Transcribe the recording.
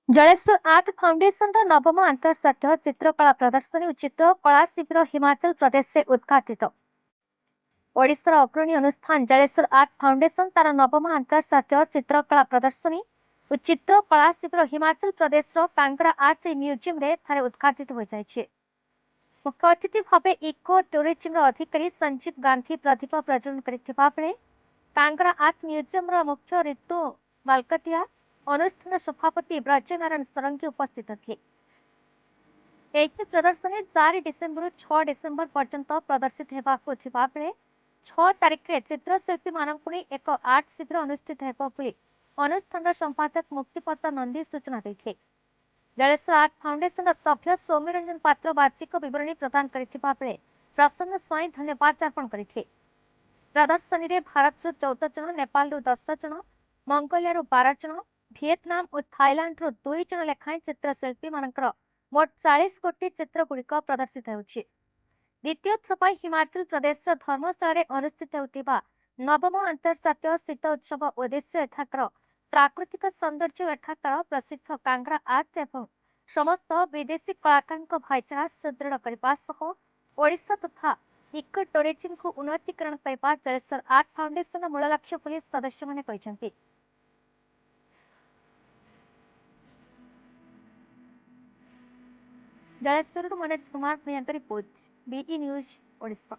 Jaleshwar art foundation नवम अंतर्जातीय चित्रकला प्रदर्शनी और चित्रकला शिविर हिमाचल प्रदेश से उद्घाटित। ओडिशार अग्रणी अनुष्ठान जलेश्वर आर्ट फाउंडेशन तार नवम अंतर्जातीय चित्रकला प्रदर्शनी और चित्रकला शिविर हिमाचल प्रदेश कांगड़ा आर्ट म्यूजियम रे उद्घाटित हो जाए। मुख्य अतिथि भाव इको टूरिज्म अधिकारी संजीव गांधी प्रदीप प्रज्वलन कर कांगड़ा आर्ट म्यूजियम मुख्य ऋतु बालकटिया अनुष्ठान सभापति ब्रजनारायण सरंगी उपस्थित थे। प्रदर्शनी 4 डिसेम्बर 6 डिसेम्बर पर्यंत प्रदर्शित होगा बेले 6 तारिख में चित्रशिल्पी मानक एक आर्ट शिविर अनुष्ठित होगा अनुष्ठान संपादक मुक्तिपद नंदी सूचना देते। जलेश्वर आर्ट फाउंडेशन सभ्य सौम्यरंजन पात्र वार्षिक बरणी प्रदान करथिबा बेले प्रसन्न स्वयं धन्यवाद ज्ञापन करथिले। प्रदर्शनी रे भारत 14 जन, नेपाल 10 जन, मंगोलिया 12 जन, ଭିଏତନାମ ଓ ଥାଇଲାଣ୍ଡରୁ 2 ଜଣ ଲେଖାଏଁ ଚିତ୍ରଶିଳ୍ପୀ ମାନଙ୍କର ମୋଟ 40 କୋଟି ଚିତ୍ର ଗୁଡ଼ିକ ପ୍ରଦର୍ଶିତ ହେଉଛି। ଦ୍ୱିତୀୟ ଥର ପାଇଁ ହିମାଚଳ ପ୍ରଦେଶର ଧର୍ମଶାଳାରେ ଅନୁଷ୍ଠିତ ହେଉଥିବା ନବମ ଅନ୍ତର୍ଜାତୀୟ ଶୀତ ଉତ୍ସବ ଉଦ୍ଦେଶ୍ୟ ଏଠାକାର ପ୍ରାକୃତିକ ସୌନ୍ଦର୍ଯ୍ୟ ଏଠାକାର ପ୍ରସିଦ୍ଧ କାଙ୍ଗଡ଼ା ଆର୍ଟ ଏବଂ ସମସ୍ତ ବିଦେଶୀ କଳାକାରଙ୍କ ଭାଇଚାରା ସୁଦୃଢ଼ କରିବା ସହ ଓଡ଼ିଶା ତଥା ଇକୋ ଟୁରିଜିମକୁ ଉନ୍ନତିକରଣ କରିବା ଜଳେଶ୍ୱର ଆର୍ଟ ଫାଉଣ୍ଡେସନର ମୂଳ ଲକ୍ଷ୍ୟ ବୋଲି ସଦସ୍ୟମାନେ କହିଛନ୍ତି। Jaleswar Manoj Kumar Priyanka report BE news Odisha.